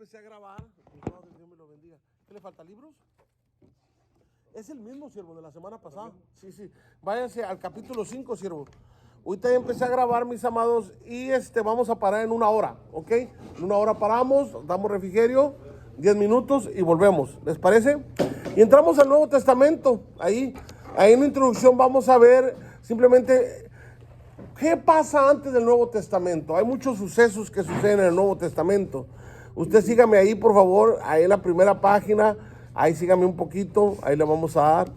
empecé a grabar. Dios me lo bendiga. ¿Qué le falta? ¿Libros? Es el mismo, siervo, de la semana pasada. Sí, sí. Váyanse al capítulo 5, siervo. Ahorita ya empecé a grabar, mis amados, y vamos a parar en 1 hora, ¿ok? En 1 hora paramos, damos refrigerio, 10 minutos y volvemos. ¿Les parece? Y entramos al Nuevo Testamento. Ahí en la introducción vamos a ver simplemente qué pasa antes del Nuevo Testamento. Hay muchos sucesos que suceden en el Nuevo Testamento. Usted sígame ahí, por favor, ahí en la primera página, ahí sígame un poquito, ahí le vamos a dar.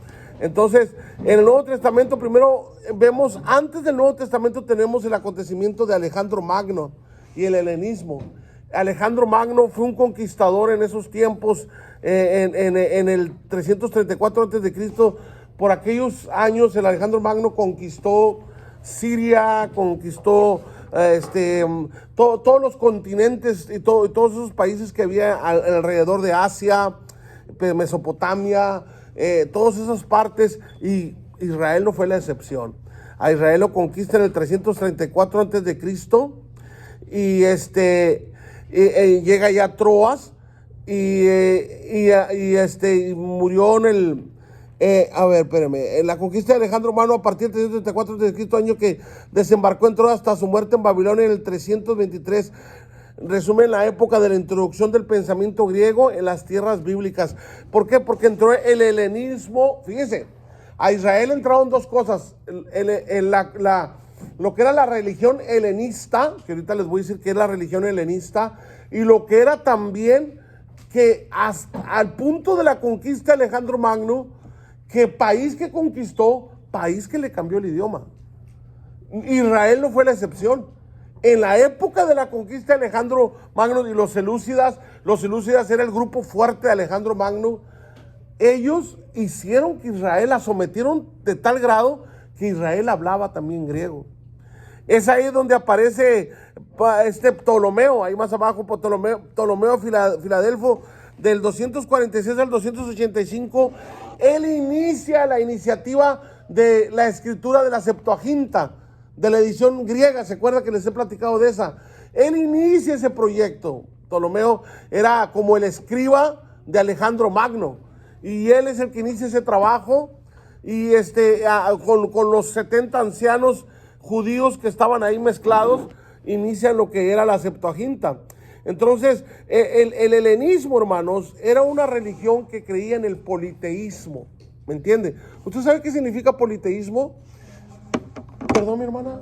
Entonces, en el Nuevo Testamento, primero vemos, antes del Nuevo Testamento tenemos el acontecimiento de Alejandro Magno y el helenismo. Alejandro Magno fue un conquistador en esos tiempos, en el 334 a.C. Por aquellos años, el Alejandro Magno conquistó Siria, conquistó todos los continentes y todos esos países que había alrededor de Asia, Mesopotamia, todas esas partes, y Israel no fue la excepción. A Israel lo conquista en el 334 a.C. y llega ya a Troas y murió en el... en la conquista de Alejandro Magno a partir del 334 a.C., año que desembarcó en Troas hasta su muerte en Babilonia en el 323. Resume la época de la introducción del pensamiento griego en las tierras bíblicas. ¿Por qué? Porque entró el helenismo. Fíjese, a Israel entraron dos cosas. Lo que era la religión helenista, que ahorita les voy a decir que es la religión helenista, y lo que era también que hasta al punto de la conquista de Alejandro Magno, que país que conquistó, país que le cambió el idioma. Israel no fue la excepción. En la época de la conquista de Alejandro Magno y los selúcidas era el grupo fuerte de Alejandro Magno. Ellos hicieron que Israel la sometieron de tal grado que Israel hablaba también griego. Es ahí donde aparece Ptolomeo, ahí más abajo, Ptolomeo Filadelfo, del 246 al 285. Él inicia la iniciativa de la escritura de la Septuaginta, de la edición griega. ¿Se acuerda que les he platicado de esa? Él inicia ese proyecto. Ptolomeo era como el escriba de Alejandro Magno, y él es el que inicia ese trabajo, y con los 70 ancianos judíos que estaban ahí mezclados, inician lo que era la Septuaginta. Entonces, el helenismo, hermanos, era una religión que creía en el politeísmo. ¿Me entiende? ¿Usted sabe qué significa politeísmo? Perdón, mi hermana.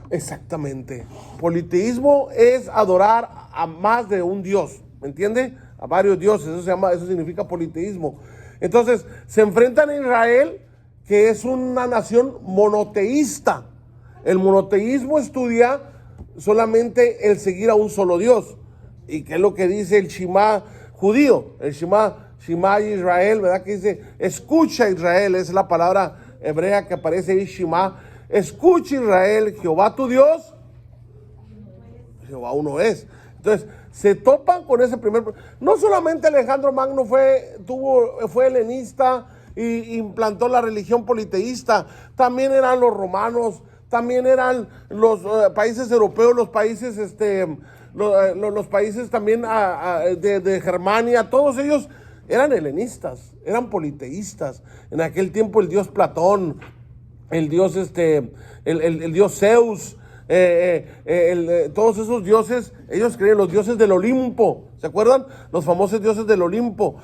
Exactamente. Politeísmo es adorar a más de un Dios. ¿Me entiende? A varios dioses. Eso significa politeísmo. Entonces, se enfrentan a Israel, que es una nación monoteísta. El monoteísmo estudia solamente el seguir a un solo Dios. ¿Y qué es lo que dice el Shema judío? El Shema Israel, ¿verdad? Que dice, escucha Israel, es la palabra hebrea que aparece ahí, Shema. Escucha Israel, Jehová tu Dios, Jehová uno es. Entonces, se topan con ese primer... No solamente Alejandro Magno fue helenista y implantó la religión politeísta, también eran los romanos, también eran los países europeos, los países los países también de Germania, todos ellos eran helenistas, eran politeístas. En aquel tiempo el dios Platón, el dios el dios Zeus, todos esos dioses, ellos creían los dioses del Olimpo. ¿Se acuerdan? Los famosos dioses del Olimpo.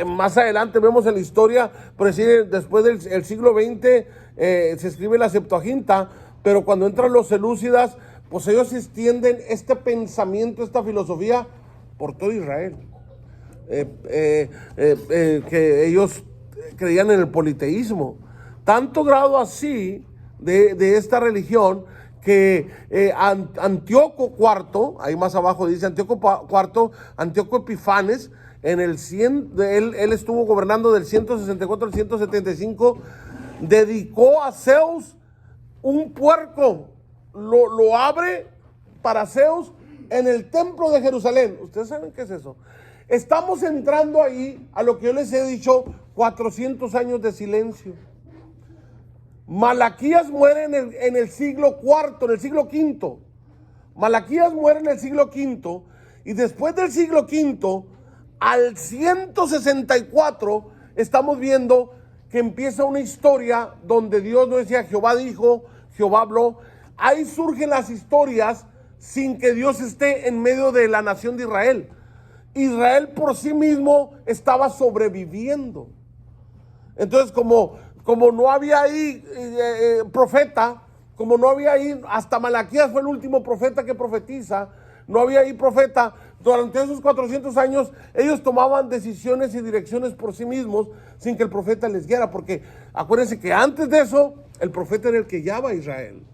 Más adelante vemos en la historia, por decir, después del siglo XX se escribe la Septuaginta, pero cuando entran los selúcidas, pues ellos extienden este pensamiento, esta filosofía por todo Israel. Que ellos creían en el politeísmo. Tanto grado así de esta religión que Antíoco IV, ahí más abajo dice Antíoco IV, Antíoco Epifanes, en el 100, él estuvo gobernando del 164 al 175, dedicó a Zeus un puerco, lo abre para Zeus en el templo de Jerusalén. ¿Ustedes saben qué es eso? Estamos entrando ahí a lo que yo les he dicho, 400 años de silencio. Malaquías muere en el siglo IV, en el siglo V. Malaquías muere en el siglo V, Y después del siglo V, al 164, estamos viendo que empieza una historia donde Dios no decía Jehová dijo, Jehová habló. Ahí surgen las historias sin que Dios esté en medio de la nación de Israel. Israel por sí mismo estaba sobreviviendo. Entonces, como no había ahí profeta, como no había ahí, hasta Malaquías fue el último profeta que profetiza, no había ahí profeta, durante esos 400 años ellos tomaban decisiones y direcciones por sí mismos sin que el profeta les guiara, porque acuérdense que antes de eso, el profeta era el que guiaba a Israel.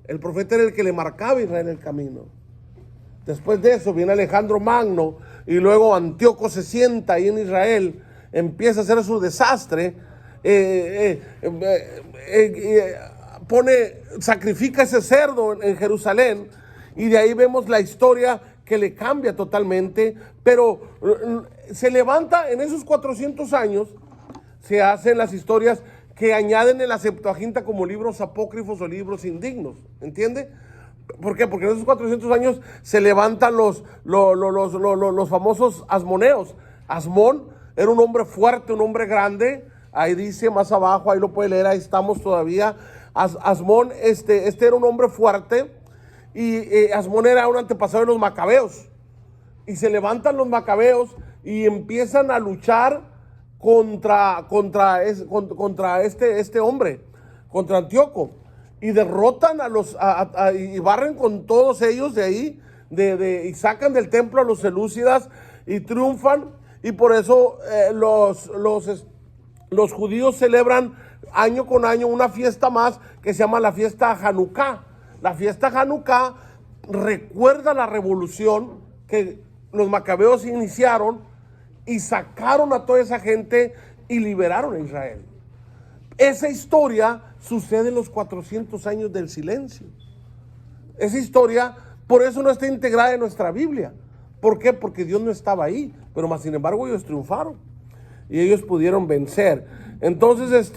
El profeta era el que le marcaba a Israel el camino. Después de eso viene Alejandro Magno y luego Antíoco se sienta ahí en Israel, empieza a hacer su desastre, sacrifica ese cerdo en Jerusalén, y de ahí vemos la historia que le cambia totalmente, pero se levanta en esos 400 años, se hacen las historias que añaden en la Septuaginta como libros apócrifos o libros indignos, ¿entiende? ¿Por qué? Porque en esos 400 años se levantan los famosos asmoneos. Asmón era un hombre fuerte, un hombre grande. Ahí dice más abajo, ahí lo puede leer, ahí estamos todavía. Asmón, este era un hombre fuerte, y Asmón era un antepasado de los macabeos. Y se levantan los macabeos y empiezan a luchar contra este hombre, contra Antíoco. Y derrotan y barren con todos ellos de ahí, y sacan del templo a los selúcidas y triunfan. Y por eso los judíos celebran año con año una fiesta más que se llama la fiesta Hanukkah. La fiesta Hanukkah recuerda la revolución que los macabeos iniciaron y sacaron a toda esa gente y liberaron a Israel. Esa historia sucede en los 400 años del silencio. Esa historia, por eso no está integrada en nuestra Biblia. ¿Por qué? Porque Dios no estaba ahí, pero más sin embargo ellos triunfaron y ellos pudieron vencer. Entonces,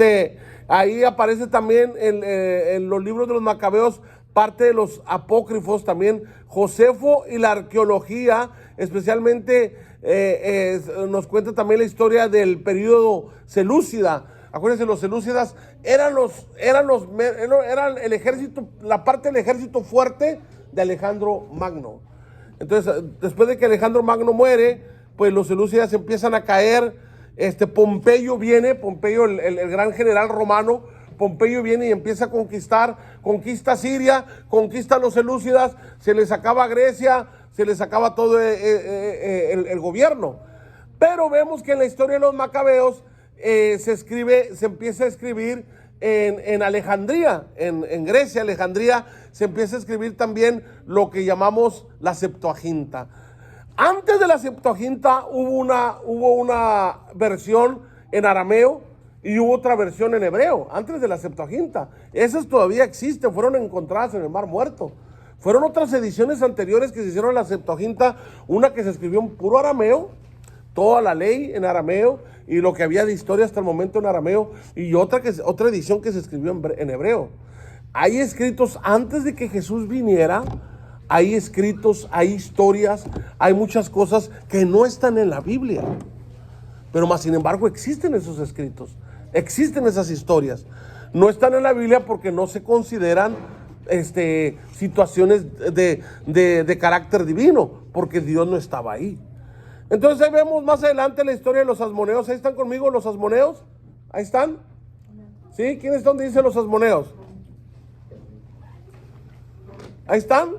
ahí aparece también en los libros de los macabeos parte de los apócrifos también. Josefo y la arqueología, especialmente nos cuenta también la historia del periodo selúcida. Acuérdense, los selúcidas eran el ejército, la parte del ejército fuerte de Alejandro Magno. Entonces, después de que Alejandro Magno muere, pues los selúcidas empiezan a caer. Pompeyo viene, el gran general romano. Pompeyo viene y empieza a conquista Siria, conquista a los selúcidas, se les acaba Grecia, se les acaba todo el gobierno. Pero vemos que en la historia de los macabeos se empieza a escribir en Alejandría, en Grecia, Alejandría, se empieza a escribir también lo que llamamos la Septuaginta. Antes de la Septuaginta hubo una versión en arameo y hubo otra versión en hebreo, antes de la Septuaginta. Esas todavía existen, fueron encontradas en el Mar Muerto. Fueron otras ediciones anteriores que se hicieron en la Septuaginta, una que se escribió en puro arameo, toda la ley en arameo y lo que había de historia hasta el momento en arameo, y otra edición que se escribió en hebreo. Hay escritos antes de que Jesús viniera, hay escritos, hay historias, hay muchas cosas que no están en la Biblia, pero más sin embargo existen esos escritos, existen esas historias. No están en la Biblia porque no se consideran situaciones de carácter divino, porque Dios no estaba ahí. Entonces ahí vemos más adelante la historia de los asmoneos. ¿Ahí están conmigo los asmoneos? ¿Ahí están? ¿Sí? ¿Quiénes están donde dicen los asmoneos? ¿Ahí están?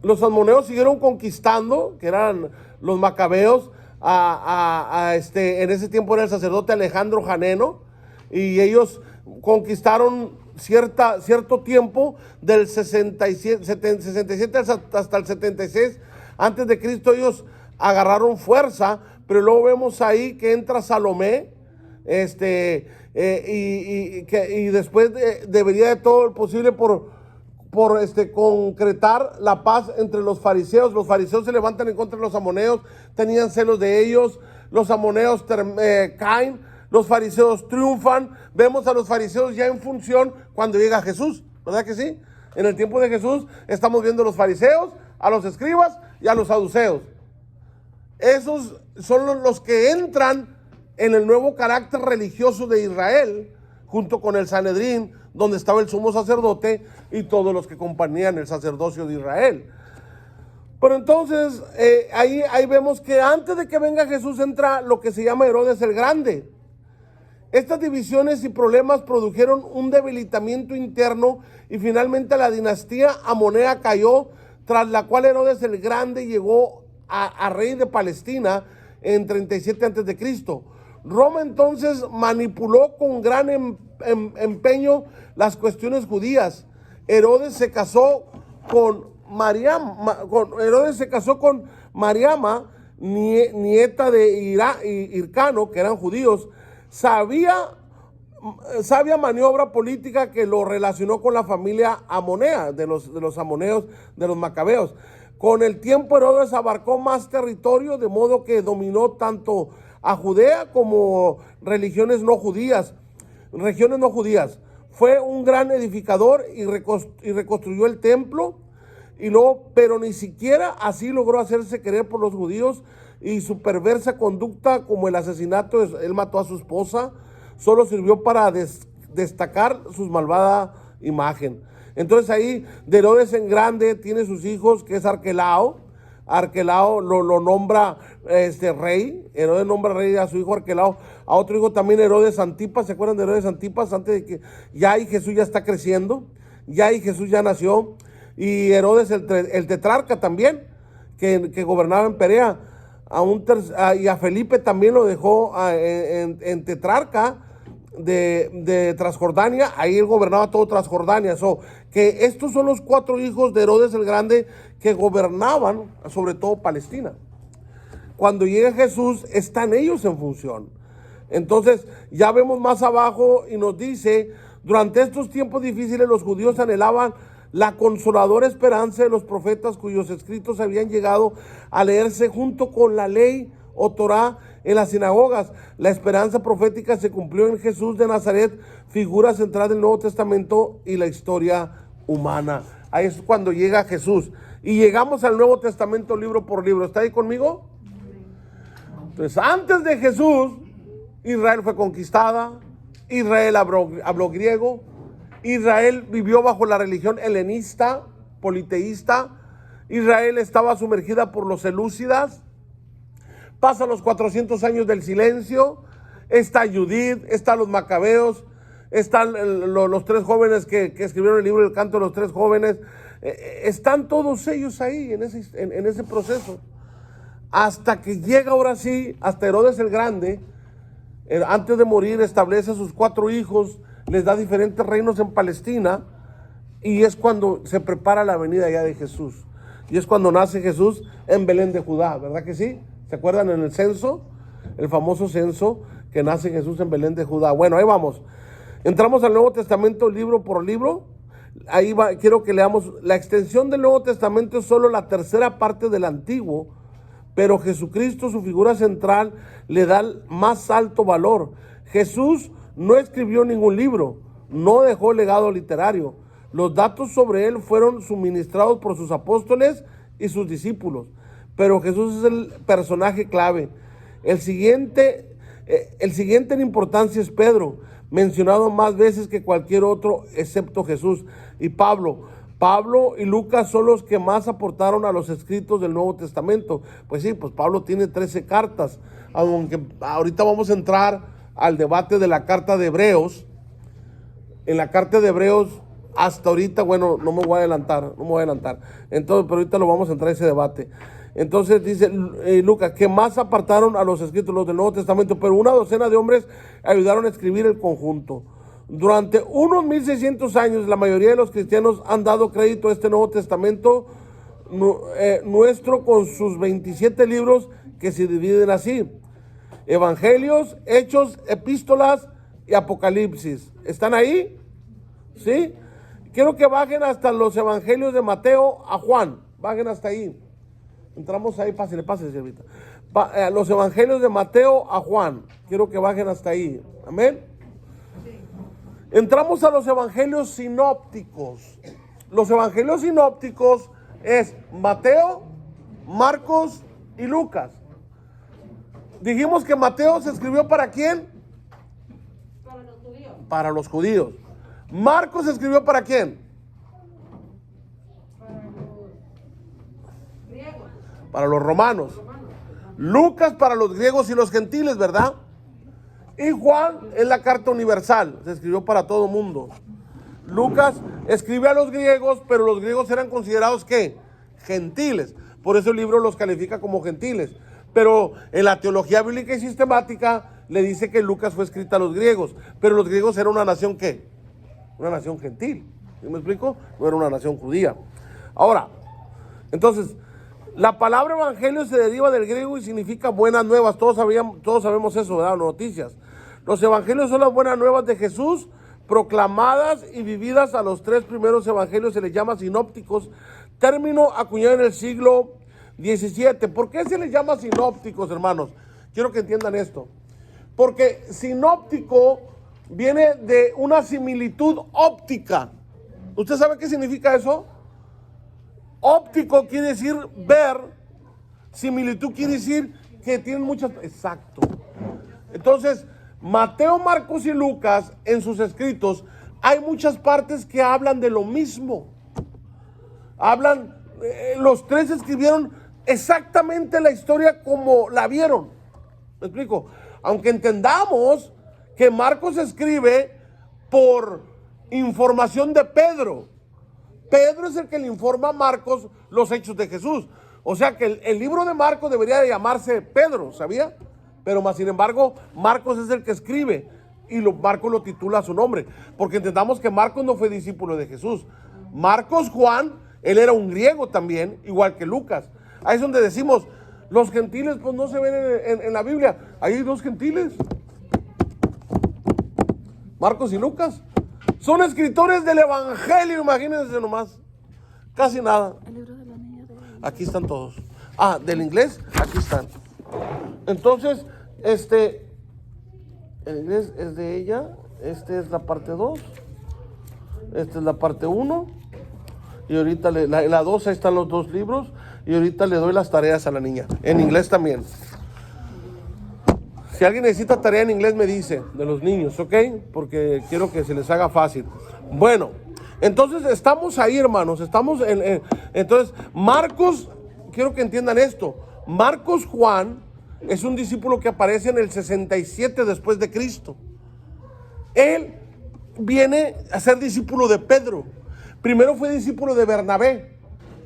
Los asmoneos siguieron conquistando, que eran los macabeos. En ese tiempo era el sacerdote Alejandro Janeno, y ellos conquistaron cierto tiempo, del 67 hasta el 76 antes de Cristo. Ellos agarraron fuerza, pero luego vemos ahí que entra Salomé, y después debería de todo lo posible por concretar la paz entre los fariseos. Los fariseos se levantan en contra de los amoneos, tenían celos de ellos, los amoneos caen, los fariseos triunfan. Vemos a los fariseos ya en función cuando llega Jesús, ¿verdad que sí? En el tiempo de Jesús estamos viendo a los fariseos, a los escribas y a los saduceos. Esos son los que entran en el nuevo carácter religioso de Israel, junto con el Sanedrín, donde estaba el sumo sacerdote y todos los que componían el sacerdocio de Israel. Pero entonces, ahí vemos que antes de que venga Jesús entra lo que se llama Herodes el Grande. Estas divisiones y problemas produjeron un debilitamiento interno y finalmente la dinastía amonea cayó, tras la cual Herodes el Grande llegó a rey de Palestina en 37 a.C. Roma entonces manipuló con gran empeño las cuestiones judías. Herodes se casó con Mariama, nieta de Hircano, que eran judíos. Sabia maniobra política que lo relacionó con la familia amonea, de los amoneos, de los macabeos. Con el tiempo Herodes abarcó más territorio, de modo que dominó tanto a Judea como regiones no judías. Fue un gran edificador y reconstruyó el templo, pero ni siquiera así logró hacerse querer por los judíos, y su perversa conducta, como el asesinato, él mató a su esposa, solo sirvió para destacar su malvada imagen. Entonces ahí de Herodes en Grande tiene sus hijos, que es Arquelao. Arquelao lo nombra rey. Herodes nombra rey a su hijo Arquelao. A otro hijo también, Herodes Antipas. ¿Se acuerdan de Herodes Antipas? Antes de que Jesús ya está creciendo, Jesús ya nació. Y Herodes el tetrarca también, que gobernaba en Perea. Y a Felipe también lo dejó en tetrarca de Transjordania. Ahí él gobernaba todo Transjordania. Que estos son los 4 hijos de Herodes el Grande que gobernaban sobre todo Palestina. Cuando llega Jesús, están ellos en función. Entonces ya vemos más abajo y nos dice: durante estos tiempos difíciles los judíos anhelaban la consoladora esperanza de los profetas, cuyos escritos habían llegado a leerse junto con la ley o Torá en las sinagogas. La esperanza profética se cumplió en Jesús de Nazaret, figura central del Nuevo Testamento y la historia humana. Ahí es cuando llega Jesús. Y llegamos al Nuevo Testamento libro por libro. ¿Está ahí conmigo? Entonces, antes de Jesús, Israel fue conquistada, Israel habló griego, Israel vivió bajo la religión helenista, politeísta. Israel estaba sumergida por los selúcidas. Pasan los 400 años del silencio. Está Judith, están los macabeos, están los 3 jóvenes que escribieron el libro del canto de los 3 jóvenes. Están todos ellos ahí en ese proceso. Hasta que llega ahora sí, hasta Herodes el Grande, antes de morir, establece a sus 4 hijos, les da diferentes reinos en Palestina, y es cuando se prepara la venida ya de Jesús. Y es cuando nace Jesús en Belén de Judá, ¿verdad que sí? ¿Se acuerdan en el censo? El famoso censo, que nace Jesús en Belén de Judá. Bueno, ahí vamos. Entramos al Nuevo Testamento libro por libro. Ahí quiero que leamos. La extensión del Nuevo Testamento es solo la tercera parte del Antiguo, pero Jesucristo, su figura central, le da el más alto valor. Jesús no escribió ningún libro, no dejó legado literario. Los datos sobre él fueron suministrados por sus apóstoles y sus discípulos, pero Jesús es el personaje clave. El siguiente en importancia es Pedro, mencionado más veces que cualquier otro excepto Jesús, y Pablo. Pablo y Lucas son los que más aportaron a los escritos del Nuevo Testamento. Pues sí, pues Pablo tiene 13 cartas, aunque ahorita vamos a entrar al debate de la carta de Hebreos. En la carta de Hebreos, hasta ahorita, bueno, no me voy a adelantar. Entonces, pero ahorita lo vamos a entrar a ese debate. Entonces dice Lucas, que más apartaron a los escritos, los del Nuevo Testamento, pero una docena de hombres ayudaron a escribir el conjunto. Durante unos 1600 años, la mayoría de los cristianos han dado crédito a este Nuevo Testamento nuestro, con sus 27 libros que se dividen así: Evangelios, Hechos, Epístolas y Apocalipsis. ¿Están ahí? ¿Sí? Quiero que bajen hasta los Evangelios de Mateo a Juan. Bajen hasta ahí. Entramos ahí, pásale, señorita. Los Evangelios de Mateo a Juan. Quiero que bajen hasta ahí. Amén. Entramos a los Evangelios sinópticos. Los Evangelios sinópticos es Mateo, Marcos y Lucas. Dijimos que Mateo se escribió ¿para quién? Para los judíos. Para los judíos. Marcos se escribió ¿para quién? Para los griegos. Para los romanos. Lucas para los griegos y los gentiles, ¿verdad? Y Juan es la carta universal, se escribió para todo mundo. Lucas escribe a los griegos, pero los griegos eran considerados ¿qué? Gentiles. Por eso el libro los califica como gentiles. Pero en la teología bíblica y sistemática le dice que Lucas fue escrita a los griegos. Pero los griegos eran una nación ¿qué? Una nación gentil. ¿Sí me explico? No era una nación judía. Ahora, entonces, la palabra evangelio se deriva del griego y significa buenas nuevas. Todos sabemos eso, ¿verdad? Noticias. Los evangelios son las buenas nuevas de Jesús, proclamadas y vividas. A los 3 primeros evangelios se les llama sinópticos, término acuñado en el siglo XVII. ¿Por qué se les llama sinópticos, hermanos? Quiero que entiendan esto. Porque sinóptico viene de una similitud óptica. ¿Usted sabe qué significa eso? Óptico quiere decir ver, similitud quiere decir que tienen muchas... Exacto. Entonces, Mateo, Marcos y Lucas, en sus escritos, hay muchas partes que hablan de lo mismo. Los 3 escribieron exactamente la historia como la vieron. ¿Me explico? Aunque entendamos que Marcos escribe por información de Pedro. Pedro es el que le informa a Marcos los hechos de Jesús. O sea que el libro de Marcos debería de llamarse Pedro, ¿sabía? Pero más sin embargo, Marcos es el que escribe y Marcos lo titula a su nombre. Porque entendamos que Marcos no fue discípulo de Jesús. Marcos Juan, él era un griego también, igual que Lucas. Ahí es donde decimos, los gentiles pues no se ven en la Biblia. Ahí hay 2 gentiles. Marcos y Lucas. Son escritores del evangelio, imagínense nomás. Casi nada. El libro de la niña de... Aquí están todos. Ah, del inglés, aquí están. Entonces, el inglés es de ella. Esta es la parte 2. Esta es la parte 1. Y ahorita la 2, ahí están los 2 libros. Y ahorita le doy las tareas a la niña. En inglés también. Si alguien necesita tarea en inglés me dice, de los niños, ¿ok? Porque quiero que se les haga fácil. Bueno, entonces estamos ahí, hermanos. Entonces, Marcos, quiero que entiendan esto. Marcos Juan es un discípulo que aparece en el 67 después de Cristo. Él viene a ser discípulo de Pedro. Primero fue discípulo de Bernabé.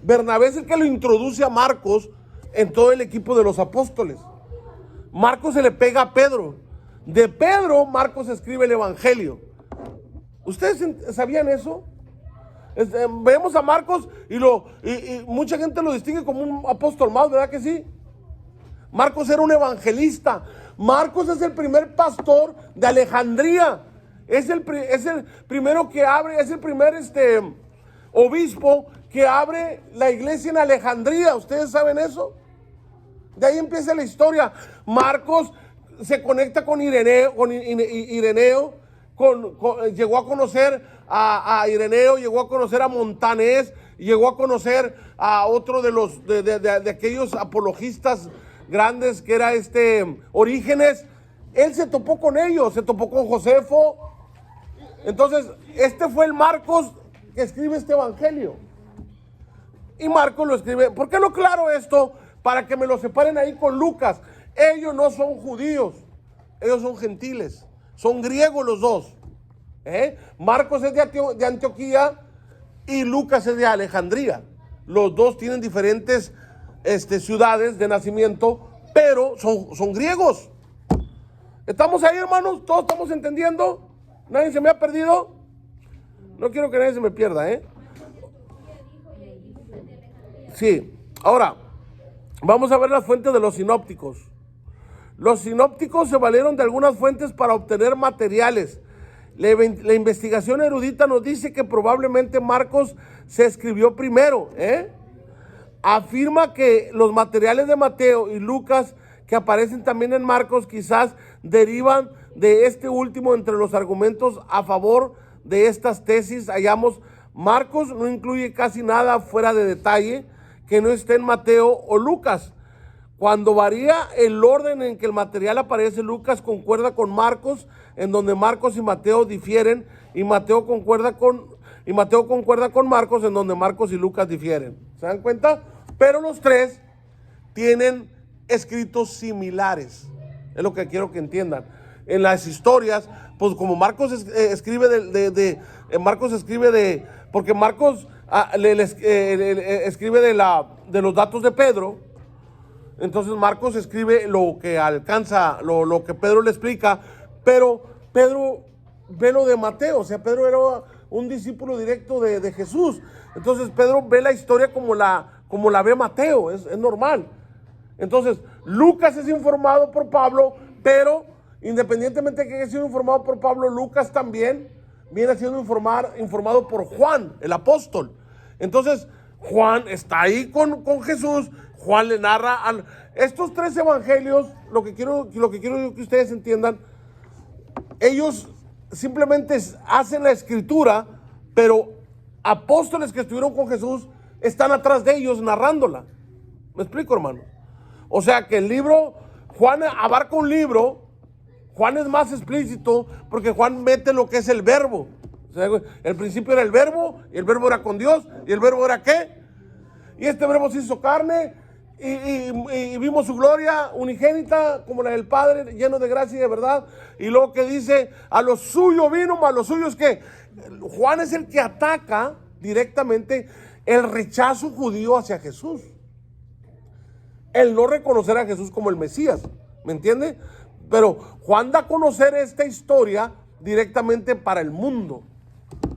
Bernabé es el que lo introduce a Marcos en todo el equipo de los apóstoles. Marcos se le pega a Pedro. De Pedro, Marcos escribe el evangelio. ¿Ustedes sabían eso? Vemos a Marcos y mucha gente lo distingue como un apóstol más, ¿verdad que sí? Marcos era un evangelista. Marcos es el primer pastor de Alejandría. Es el primero que abre, es el primer obispo que abre la iglesia en Alejandría. ¿Ustedes saben eso? De ahí empieza la historia. Marcos se conecta con Ireneo, llegó a conocer a Ireneo, llegó a conocer a Montanés, llegó a conocer a otro de aquellos apologistas grandes que era Orígenes. Él se topó con ellos, se topó con Josefo. Entonces, fue el Marcos que escribe este evangelio. Y Marcos lo escribe. ¿Por qué no aclaro esto? Para que me lo separen ahí con Lucas. Ellos no son judíos, ellos son gentiles, son griegos los dos. Marcos es de Antioquía y Lucas es de Alejandría. Los dos tienen diferentes ciudades de nacimiento, pero son griegos. ¿Estamos ahí, hermanos? ¿Todos estamos entendiendo? ¿Nadie se me ha perdido? No quiero que nadie se me pierda, Sí, ahora vamos a ver las fuentes de los sinópticos. Los sinópticos se valieron de algunas fuentes para obtener materiales. La investigación erudita nos dice que probablemente Marcos se escribió primero. Afirma que los materiales de Mateo y Lucas, que aparecen también en Marcos, quizás derivan de este último. Entre los argumentos a favor de estas tesis hallamos: Marcos no incluye casi nada fuera de detalle que no esté en Mateo o Lucas. Cuando varía el orden en que el material aparece, Lucas concuerda con Marcos, en donde Marcos y Mateo difieren, y Mateo concuerda con Marcos, en donde Marcos y Lucas difieren. ¿Se dan cuenta? Pero los tres tienen escritos similares. Es lo que quiero que entiendan. En las historias, pues como Marcos escribe porque Marcos escribe de los datos de Pedro. Entonces Marcos escribe lo que alcanza, lo que Pedro le explica, pero Pedro ve lo de Mateo. O sea, Pedro era un discípulo directo de Jesús. Entonces Pedro ve la historia como la ve Mateo, es normal. Entonces Lucas es informado por Pablo, pero independientemente de que haya sido informado por Pablo, Lucas también viene siendo informado por Juan, el apóstol. Entonces Juan está ahí con Jesús. Juan le narra estos tres evangelios. Lo que quiero que ustedes entiendan, ellos simplemente hacen la escritura, pero apóstoles que estuvieron con Jesús están atrás de ellos narrándola. ¿Me explico, hermano? O sea que el libro, Juan abarca un libro. Juan es más explícito porque Juan mete lo que es el verbo. O sea, el principio era el verbo, y el verbo era con Dios, y el verbo era ¿qué? Y este verbo se hizo carne, y vimos su gloria unigénita, como la del Padre, lleno de gracia y de verdad. Y luego que dice, a los suyos vino, mas los suyos ¿qué? Juan es el que ataca directamente el rechazo judío hacia Jesús. El no reconocer a Jesús como el Mesías, ¿me entiende? Pero Juan da a conocer esta historia directamente para el mundo,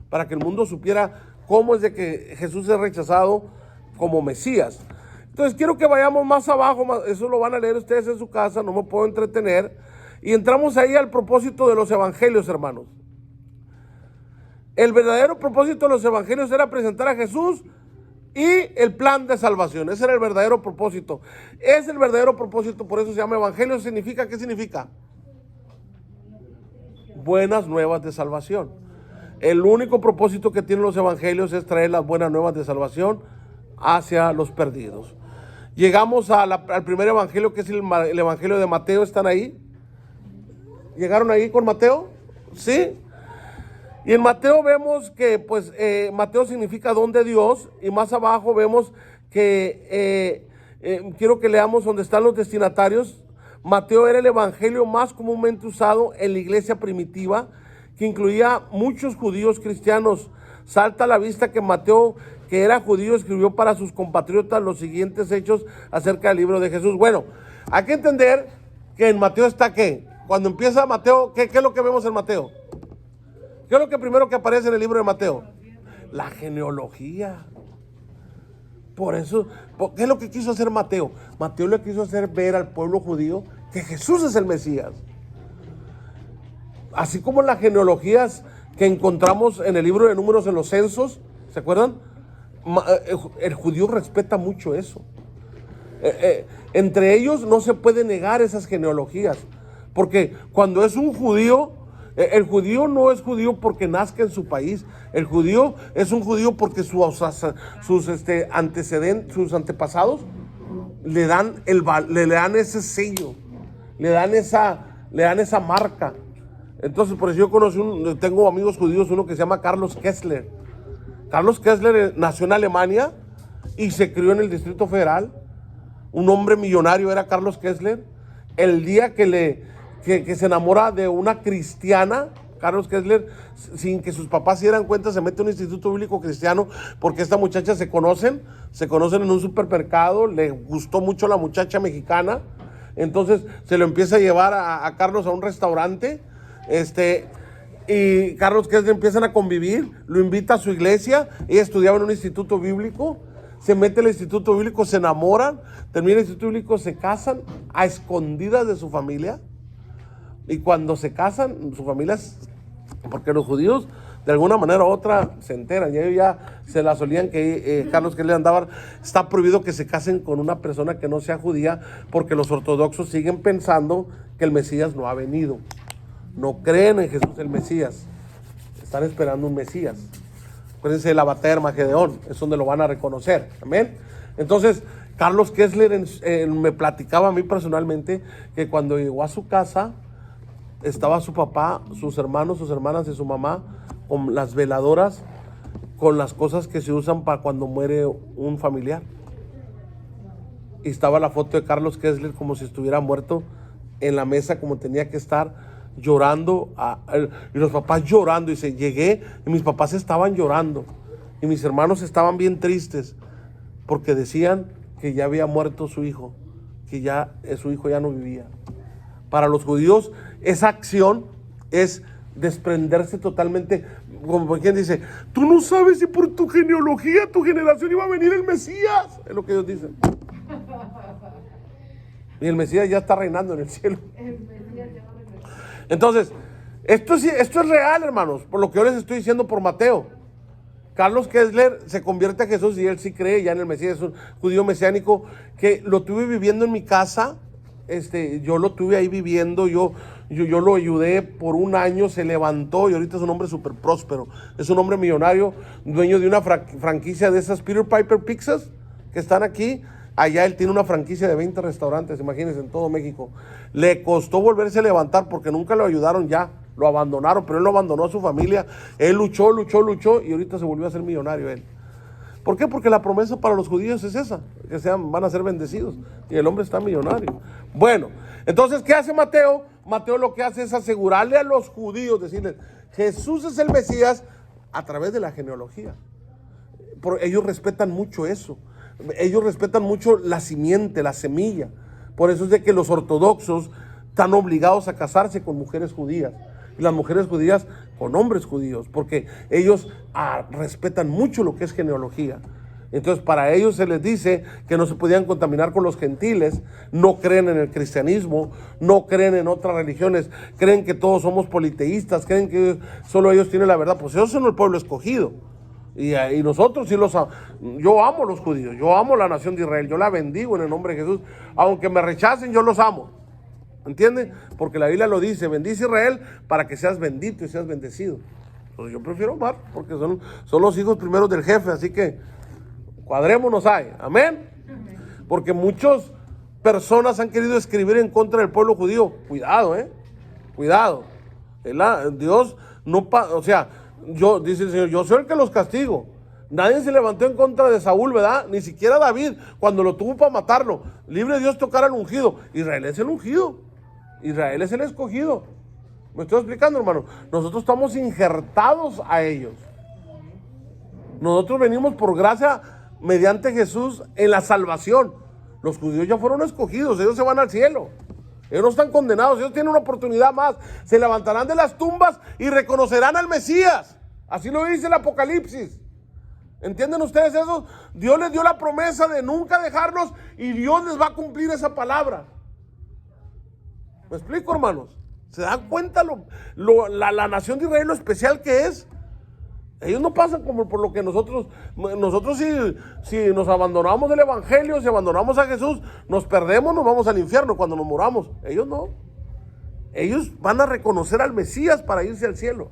para que el mundo supiera cómo es de que Jesús es rechazado como Mesías. Entonces quiero que vayamos más abajo, eso lo van a leer ustedes en su casa, no me puedo entretener, y entramos ahí al propósito de los evangelios, hermanos. El verdadero propósito de los evangelios era presentar a Jesús y el plan de salvación. Ese era el verdadero propósito. Es el verdadero propósito, por eso se llama evangelio. ¿Qué significa? Buenas nuevas de salvación. El único propósito que tienen los evangelios es traer las buenas nuevas de salvación hacia los perdidos. Llegamos al primer evangelio, que es el evangelio de Mateo. ¿Están ahí? ¿Llegaron ahí con Mateo? ¿Sí? Y en Mateo vemos que pues Mateo significa don de Dios, y más abajo vemos que quiero que leamos donde están los destinatarios. Mateo era el evangelio más comúnmente usado en la iglesia primitiva, que incluía muchos judíos cristianos. Salta a la vista que Mateo, que era judío, escribió para sus compatriotas los siguientes hechos acerca del libro de Jesús. Bueno, hay que entender que en Mateo está ¿qué? Cuando empieza Mateo, ¿qué es lo que vemos en Mateo? ¿Qué es lo que primero que aparece en el libro de Mateo? La genealogía. Por eso, ¿qué es lo que quiso hacer Mateo? Mateo le quiso hacer ver al pueblo judío que Jesús es el Mesías. Así como las genealogías que encontramos en el libro de Números, en los censos, ¿se acuerdan? El judío respeta mucho eso. Entre ellos no se puede negar esas genealogías, porque cuando es un judío, el judío no es judío porque nazca en su país. El judío es un judío porque sus antecedentes, sus antepasados le dan ese sello, le dan esa marca. Entonces, por eso yo tengo amigos judíos, uno que se llama Carlos Kessler. Carlos Kessler nació en Alemania y se crió en el Distrito Federal. Un hombre millonario era Carlos Kessler. El día que se enamora de una cristiana, Carlos Kessler, sin que sus papás se dieran cuenta, se mete a un instituto bíblico cristiano, porque esta muchacha se conocen en un supermercado. Le gustó mucho la muchacha mexicana, entonces se lo empieza a llevar a Carlos a un restaurante, y Carlos Kessler empiezan a convivir, lo invita a su iglesia. Ella estudiaba en un instituto bíblico, se mete al instituto bíblico, se enamoran, termina el instituto bíblico, se casan a escondidas de su familia. Y cuando se casan, su familia, porque los judíos de alguna manera u otra se enteran, y ellos ya se la solían que Carlos Kessler andaba, está prohibido que se casen con una persona que no sea judía, porque los ortodoxos siguen pensando que el Mesías no ha venido. No creen en Jesús el Mesías, están esperando un Mesías. Acuérdense de la batalla de Armagedón, es donde lo van a reconocer. Amén. Entonces, Carlos Kessler me platicaba a mí personalmente que cuando llegó a su casa, estaba su papá, sus hermanos, sus hermanas y su mamá con las veladoras, con las cosas que se usan para cuando muere un familiar. Y estaba la foto de Carlos Kessler como si estuviera muerto en la mesa, como tenía que estar, llorando. Y los papás llorando. Y llegué y mis papás estaban llorando. Y mis hermanos estaban bien tristes porque decían que ya había muerto su hijo, que ya su hijo ya no vivía. Para los judíos, esa acción es desprenderse totalmente, como quien dice, tú no sabes si por tu genealogía, tu generación iba a venir el Mesías, es lo que ellos dicen. Y el Mesías ya está reinando en el cielo. Entonces, esto es real, hermanos, por lo que yo les estoy diciendo por Mateo. Carlos Kessler se convierte a Jesús y él sí cree ya en el Mesías, es un judío mesiánico que lo tuve viviendo en mi casa. Yo lo tuve ahí viviendo, yo lo ayudé por un año, se levantó y ahorita es un hombre súper próspero, es un hombre millonario, dueño de una franquicia de esas Peter Piper Pizzas que están aquí. Allá él tiene una franquicia de 20 restaurantes, imagínense, en todo México. Le costó volverse a levantar porque nunca lo ayudaron ya, lo abandonaron, pero él no abandonó a su familia, él luchó y ahorita se volvió a ser millonario él. ¿Por qué? Porque la promesa para los judíos es esa, que van a ser bendecidos, y el hombre está millonario. Bueno, entonces, ¿qué hace Mateo? Mateo lo que hace es asegurarle a los judíos, decirles, Jesús es el Mesías a través de la genealogía. Ellos respetan mucho eso. Ellos respetan mucho la simiente, la semilla. Por eso es de que los ortodoxos están obligados a casarse con mujeres judías y las mujeres judías con hombres judíos, porque ellos respetan mucho lo que es genealogía. Entonces para ellos se les dice que no se podían contaminar con los gentiles, no creen en el cristianismo, no creen en otras religiones, creen que todos somos politeístas, creen que solo ellos tienen la verdad. Pues ellos son el pueblo escogido. Y nosotros sí yo amo a los judíos, yo amo la nación de Israel, yo la bendigo en el nombre de Jesús, aunque me rechacen, yo los amo, ¿entiende? Porque la Biblia lo dice, bendice Israel para que seas bendito y seas bendecido. Entonces yo prefiero amar, porque son los hijos primeros del jefe, así que cuadrémonos ahí, amén. Porque muchas personas han querido escribir en contra del pueblo judío, cuidado, Dios no, dice el Señor, yo soy el que los castigo. Nadie se levantó en contra de Saúl, ¿verdad? Ni siquiera David, cuando lo tuvo para matarlo. Libre Dios tocar al ungido. Israel es el ungido. Israel es el escogido. ¿Me estoy explicando, hermano? Nosotros estamos injertados a ellos. Nosotros venimos por gracia mediante Jesús en la salvación. Los judíos ya fueron escogidos, ellos se van al cielo. Ellos no están condenados, ellos tienen una oportunidad más. Se levantarán de las tumbas y reconocerán al Mesías. Así lo dice el Apocalipsis. ¿Entienden ustedes eso? Dios les dio la promesa de nunca dejarlos y Dios les va a cumplir esa palabra. ¿Me explico, hermanos? ¿Se dan cuenta la nación de Israel, lo especial que es? Ellos no pasan como por lo que nosotros si nos abandonamos del evangelio, si abandonamos a Jesús, nos perdemos, nos vamos al infierno cuando nos moramos. Ellos no. Ellos van a reconocer al Mesías para irse al cielo.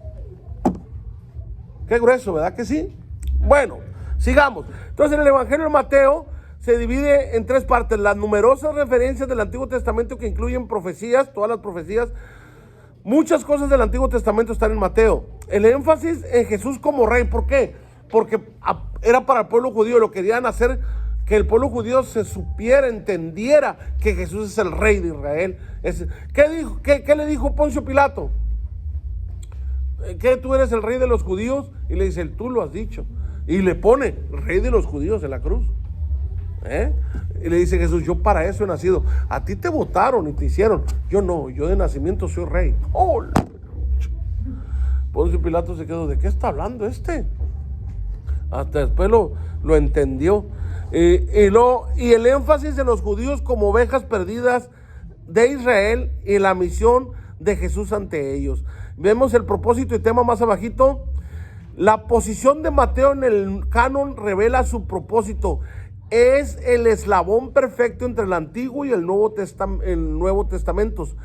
Qué grueso, ¿verdad que sí? Bueno, sigamos. Entonces el evangelio de Mateo se divide en tres partes. Las numerosas referencias del Antiguo Testamento que incluyen profecías, todas las profecías. Muchas cosas del Antiguo Testamento están en Mateo. El énfasis en Jesús como rey. ¿Por qué? Porque era para el pueblo judío. Lo querían hacer que el pueblo judío se supiera, entendiera que Jesús es el rey de Israel. ¿Qué le dijo Poncio Pilato? ¿Qué tú eres el rey de los judíos? Y le dice, tú lo has dicho. Y le pone rey de los judíos en la cruz. Y le dice Jesús, yo para eso he nacido. A ti te votaron y te hicieron. Yo no, yo de nacimiento soy rey. ¡Oh! Poncio Pilato se quedó, ¿de qué está hablando este? Hasta después lo entendió. Y el énfasis de los judíos como ovejas perdidas de Israel y la misión de Jesús ante ellos. Vemos el propósito y tema más abajito. La posición de Mateo en el canon revela su propósito. es el eslabón perfecto entre el Antiguo y el Nuevo Testamentos.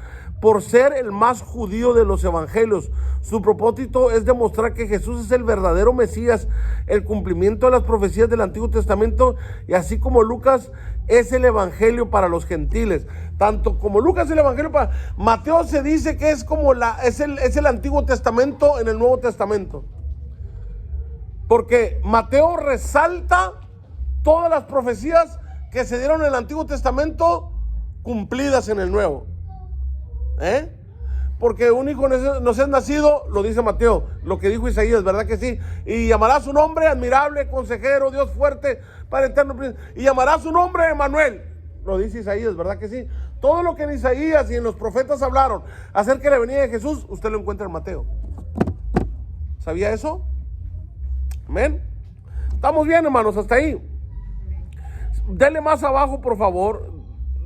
Por ser el más judío de los evangelios, su propósito es demostrar que Jesús es el verdadero Mesías, el cumplimiento de las profecías del Antiguo Testamento, y así como Lucas es el evangelio para los gentiles. Tanto como Lucas es el evangelio para Mateo, se dice que es como es el Antiguo Testamento en el Nuevo Testamento. Porque Mateo resalta todas las profecías que se dieron en el Antiguo Testamento cumplidas en el Nuevo. Porque un hijo nos es nacido, lo dice Mateo, lo que dijo Isaías, ¿verdad que sí? Y llamará su nombre admirable, consejero, Dios fuerte, Padre eterno, y llamará su nombre Emmanuel, lo dice Isaías, ¿verdad que sí? Todo lo que en Isaías y en los profetas hablaron acerca de la venida de Jesús, usted lo encuentra en Mateo. ¿Sabía eso? Amén. Estamos bien, hermanos, hasta ahí. Dele más abajo, por favor.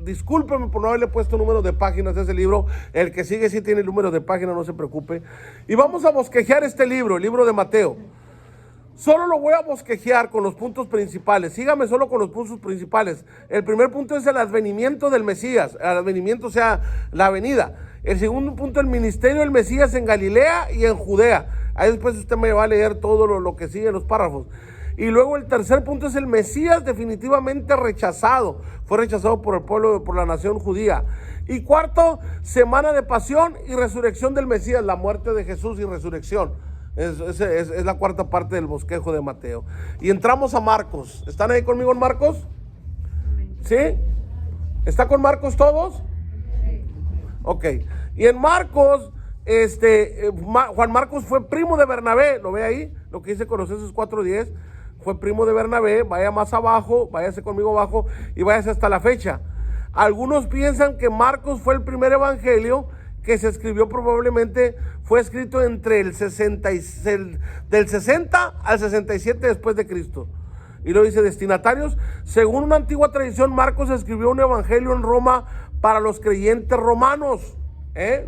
Discúlpeme por no haberle puesto números de páginas de ese libro. El que sigue sí tiene números de páginas, no se preocupe. Y vamos a bosquejear este libro, el libro de Mateo. Solo lo voy a bosquejear con los puntos principales. Sígame solo con los puntos principales. El primer punto es el advenimiento del Mesías. El advenimiento, o sea, la venida. El segundo punto, el ministerio del Mesías en Galilea y en Judea. Ahí después usted me va a leer todo lo que sigue en los párrafos. Y luego el tercer punto es el Mesías definitivamente rechazado. Fue rechazado por el pueblo, por la nación judía. Y cuarto, semana de pasión y resurrección del Mesías, la muerte de Jesús y resurrección. Es la cuarta parte del bosquejo de Mateo. Y entramos a Marcos. ¿Están ahí conmigo en Marcos? ¿Sí? ¿Está con Marcos todos? Ok. Y en Marcos, Juan Marcos fue primo de Bernabé. ¿Lo ve ahí? Lo que dice Colosenses 4:10. Fue primo de Bernabé. Vaya más abajo, váyase conmigo abajo y váyase hasta la fecha. Algunos piensan que Marcos fue el primer evangelio que se escribió, probablemente fue escrito entre del 60 al 67 después de Cristo. Y lo dice destinatarios. Según una antigua tradición, Marcos escribió un evangelio en Roma para los creyentes romanos. ¿Qué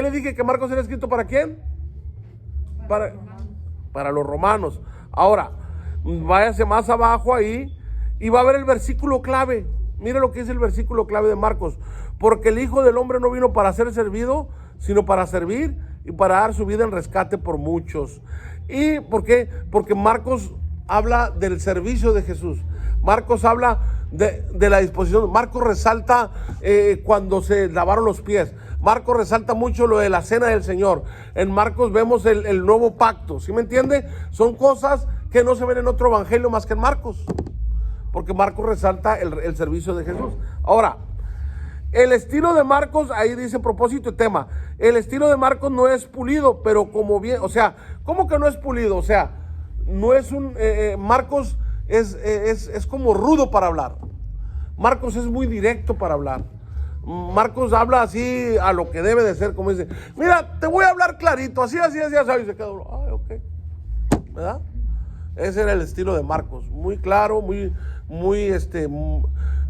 le dije que Marcos era escrito para quién? Para los romanos. Ahora, váyase más abajo ahí y va a ver el versículo clave. Mire lo que dice el versículo clave de Marcos. Porque el Hijo del Hombre no vino para ser servido, sino para servir y para dar su vida en rescate por muchos. ¿Y por qué? Porque Marcos habla del servicio de Jesús. Marcos habla de la disposición. Marcos resalta cuando se lavaron los pies. Marcos resalta mucho lo de la cena del Señor. En Marcos vemos el nuevo pacto. ¿Sí me entiende? Son cosas que no se ven en otro evangelio más que en Marcos. Porque Marcos resalta el servicio de Jesús. Ahora, el estilo de Marcos, ahí dice propósito y tema. El estilo de Marcos no es pulido, pero como bien, o sea, ¿cómo que no es pulido? O sea, no es Marcos es como rudo para hablar. Marcos es muy directo para hablar. Marcos habla así a lo que debe de ser, como dice, mira, te voy a hablar clarito, así, y se queda uno, ok, ¿verdad? Ese era el estilo de Marcos, muy claro, muy,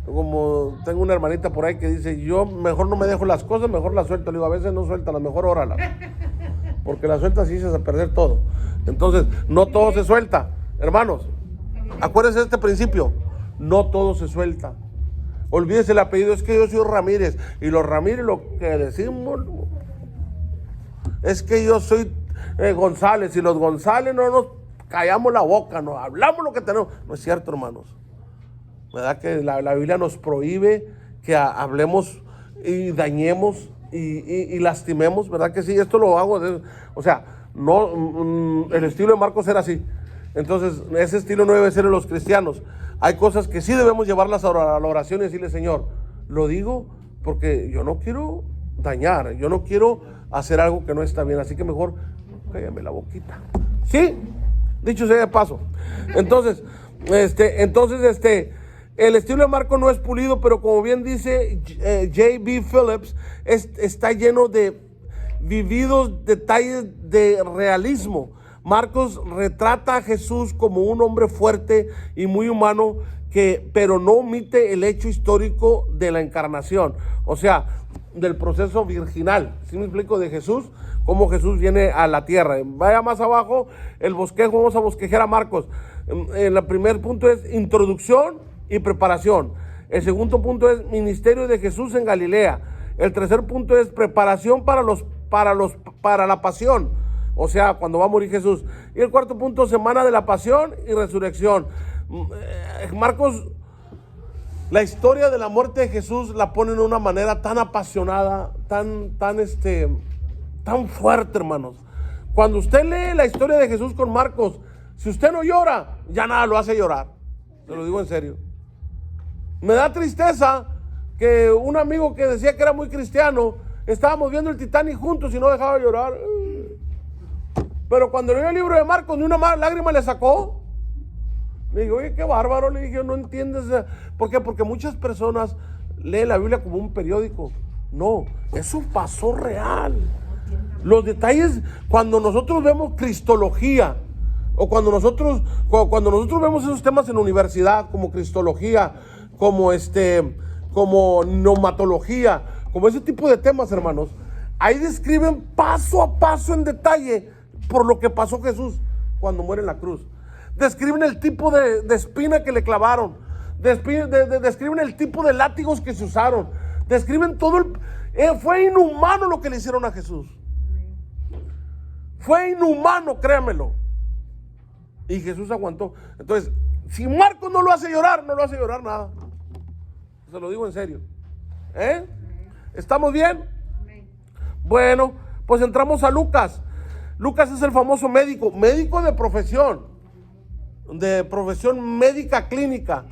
como tengo una hermanita por ahí que dice, yo mejor no me dejo las cosas, mejor las suelto. Le digo, a veces no suelta, las mejor óralas, porque las sueltas y dices a perder todo. Entonces, no todo se suelta, hermanos. Acuérdense de este principio, no todo se suelta. Olvídese el apellido, es que yo soy Ramírez, y los Ramírez lo que decimos es que yo soy González, y los González no nos callamos la boca, no hablamos lo que tenemos. No es cierto, hermanos. ¿Verdad que la Biblia nos prohíbe que hablemos y dañemos y lastimemos? ¿Verdad que sí? Esto lo hago, o sea, no, el estilo de Marcos era así. Entonces, ese estilo no debe ser en los cristianos. Hay cosas que sí debemos llevarlas a la oración y decirle, Señor, lo digo porque yo no quiero dañar, yo no quiero hacer algo que no está bien, así que mejor cállame la boquita. ¿Sí? Dicho sea de paso. Entonces, el estilo de Marcos no es pulido, pero como bien dice J.B. Phillips, está lleno de vividos detalles de realismo. Marcos retrata a Jesús como un hombre fuerte y muy humano, pero no omite el hecho histórico de la encarnación, o sea, del proceso virginal. ¿Sí me explico? De Jesús, cómo Jesús viene a la tierra. Vaya más abajo, el bosquejo, vamos a bosquejar a Marcos. El primer punto es introducción y preparación. El segundo punto es ministerio de Jesús en Galilea. El tercer punto es preparación para la pasión, o sea, cuando va a morir Jesús. Y el cuarto punto, semana de la pasión y resurrección. Marcos, la historia de la muerte de Jesús la pone de una manera tan apasionada, tan fuerte, hermanos. Cuando usted lee la historia de Jesús con Marcos, si usted no llora, ya nada lo hace llorar. Se lo digo en serio. Me da tristeza que un amigo que decía que era muy cristiano, estábamos viendo el Titanic juntos y no dejaba de llorar. Pero cuando leyó el libro de Marcos, ni una lágrima le sacó. Le dije, oye, qué bárbaro. Le dije, no entiendes. ¿Por qué? Porque muchas personas leen la Biblia como un periódico. No, eso pasó real. Los detalles, cuando nosotros vemos cristología, o cuando nosotros vemos esos temas en la universidad, como cristología, como neumatología, como ese tipo de temas, hermanos, ahí describen paso a paso en detalle por lo que pasó Jesús cuando muere en la cruz. Describen el tipo de espina que le clavaron, describen el tipo de látigos que se usaron, describen todo fue inhumano lo que le hicieron a Jesús. Fue inhumano, créamelo. Y Jesús aguantó. Entonces, si Marcos no lo hace llorar, no lo hace llorar nada. Se lo digo en serio. ¿Estamos bien? Bueno, pues entramos a Lucas. Lucas es el famoso médico de profesión médica clínica.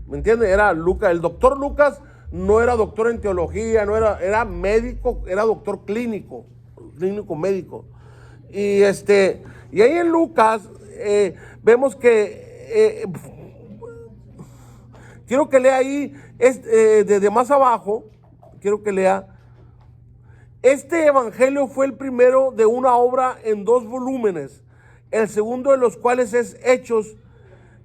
¿Me entiende? Era Lucas, el doctor Lucas no era doctor en teología, era médico, era doctor clínico médico. Y ahí en Lucas vemos que quiero que lea ahí desde más abajo, quiero que lea. Este evangelio fue el primero de una obra en 2 volúmenes, el segundo de los cuales es Hechos.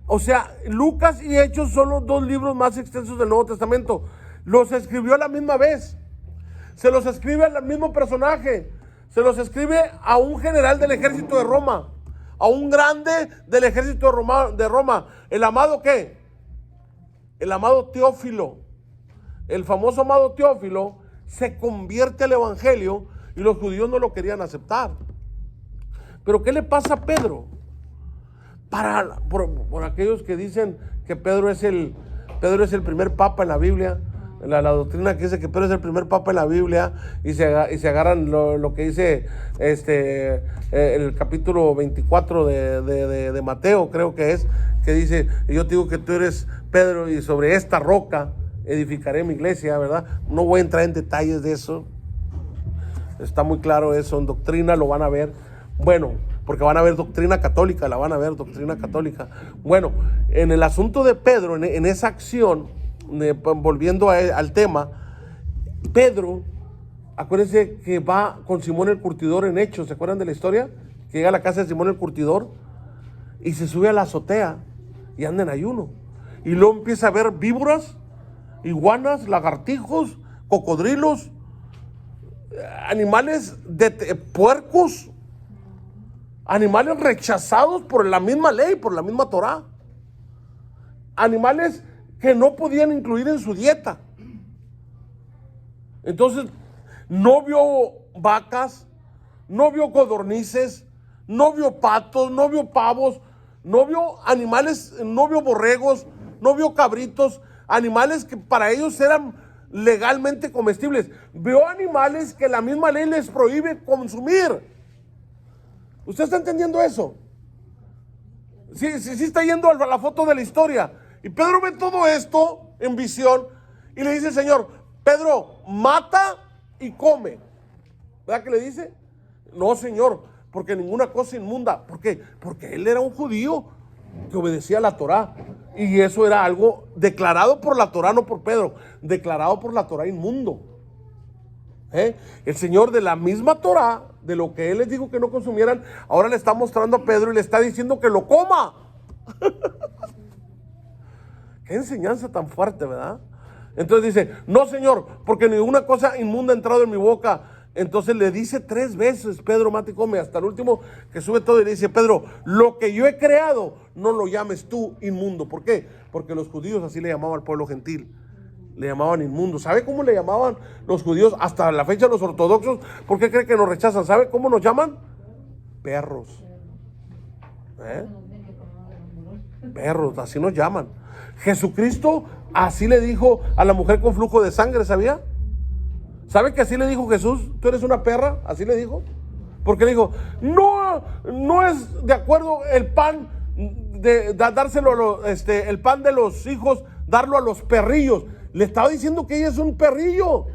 O sea, Lucas y Hechos son los 2 libros más extensos del Nuevo Testamento. Los escribió a la misma vez. Se los escribe al mismo personaje. Se los escribe a un general del ejército de Roma, a un grande del ejército de Roma. ¿El amado qué? El amado Teófilo. El famoso amado Teófilo se convierte al evangelio y los judíos no lo querían aceptar. Pero ¿qué le pasa a Pedro? Por aquellos que dicen que Pedro es el primer papa en la Biblia, la doctrina que dice que Pedro es el primer papa en la Biblia, y se agarran lo que dice el capítulo 24 de Mateo, creo que es, que dice, yo te digo que tú eres Pedro y sobre esta roca edificaré mi iglesia, ¿verdad? No voy a entrar en detalles de eso, está muy claro eso, en doctrina lo van a ver. Bueno, porque van a ver doctrina católica, la van a ver doctrina católica. Bueno, en el asunto de Pedro, en esa acción, volviendo al tema, Pedro, acuérdense que va con Simón el Curtidor en Hechos, ¿se acuerdan de la historia? Que llega a la casa de Simón el Curtidor y se sube a la azotea y anda en ayuno. Y luego empieza a ver víboras, iguanas, lagartijos, cocodrilos, animales puercos, animales rechazados por la misma ley, por la misma Torá, animales que no podían incluir en su dieta. Entonces, no vio vacas, no vio codornices, no vio patos, no vio pavos, no vio animales, no vio borregos, no vio cabritos, animales que para ellos eran legalmente comestibles. Vio animales que la misma ley les prohíbe consumir. ¿Usted está entendiendo eso? Sí está yendo a la foto de la historia. Y Pedro ve todo esto en visión y le dice al Señor, Pedro, mata y come. ¿Verdad que le dice? No, Señor, porque ninguna cosa inmunda. ¿Por qué? Porque él era un judío que obedecía a la Torá. Y eso era algo declarado por la Torá, no por Pedro, declarado por la Torá inmundo. El Señor, de la misma Torá, de lo que Él les dijo que no consumieran, ahora le está mostrando a Pedro y le está diciendo que lo coma. Qué enseñanza tan fuerte, ¿verdad? Entonces dice, no, Señor, porque ninguna cosa inmunda ha entrado en mi boca. Entonces le dice 3 veces, Pedro, mata y come, hasta el último que sube todo y le dice, Pedro, lo que yo he creado, no lo llames tú inmundo. ¿Por qué? porque los judíos así le llamaban al pueblo gentil. Le llamaban inmundo. ¿Sabe cómo le llamaban los judíos hasta la fecha los ortodoxos? ¿Por qué cree que nos rechazan? ¿Sabe cómo nos llaman? Perros. Perros, así nos llaman. Jesucristo así le dijo a la mujer con flujo de sangre, ¿sabía? ¿Sabe que así le dijo Jesús? ¿Tú eres una perra? Así le dijo. Porque le dijo, no es de acuerdo el pan dárselo el pan de los hijos, darlo a los perrillos. Le estaba diciendo que ella es un perrillo.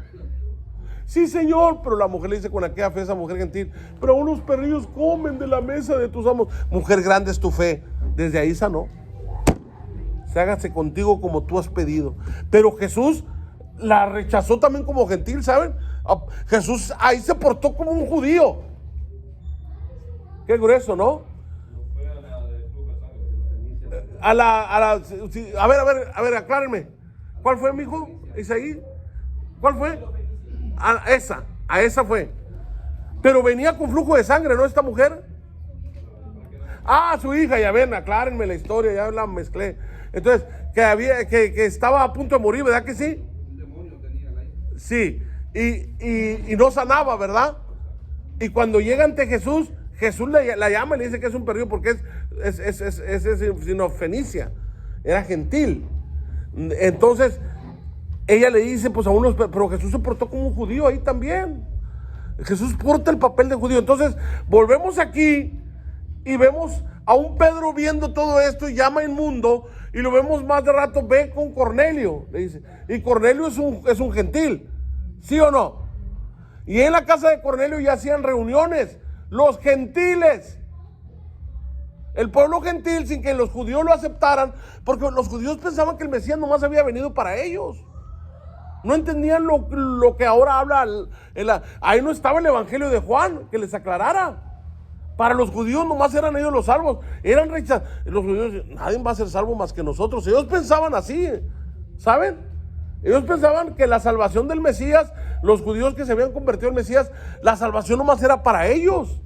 Sí, Señor, pero la mujer le dice con aquella fe, esa mujer gentil, pero unos perrillos comen de la mesa de tus amos. Mujer, grande es tu fe. Desde ahí sanó. Se hágase contigo como tú has pedido. Pero Jesús la rechazó también como gentil, ¿saben? Jesús ahí se portó como un judío. Qué grueso, ¿no? A ver, aclárenme. ¿Cuál fue, mijo? Isaí. ¿Cuál fue? A esa fue. Pero venía con flujo de sangre, ¿no? Esta mujer. Su hija, ya ven, aclárenme la historia, ya la mezclé. Entonces, que estaba a punto de morir, ¿verdad que sí? Sí, y no sanaba, ¿verdad? Y cuando llega ante Jesús, Jesús la llama y le dice que es un perrillo porque es sinofenicia, era gentil. Entonces, ella le dice, pues a unos, pero Jesús se portó como un judío ahí también. Jesús porta el papel de judío. Entonces, volvemos aquí y vemos a un Pedro viendo todo esto y llama inmundo, y lo vemos más de rato, ve con Cornelio, le dice. Y Cornelio es un gentil, ¿sí o no? Y en la casa de Cornelio ya hacían reuniones, los gentiles. El pueblo gentil, sin que los judíos lo aceptaran, porque los judíos pensaban que el Mesías nomás había venido para ellos. No entendían lo que ahora habla. Ahí no estaba el evangelio de Juan, que les aclarara. Para los judíos nomás eran ellos los salvos. Eran rechazados. Los judíos, nadie va a ser salvo más que nosotros. Ellos pensaban así, ¿saben? Ellos pensaban que la salvación del Mesías, los judíos que se habían convertido en Mesías, la salvación nomás era para ellos.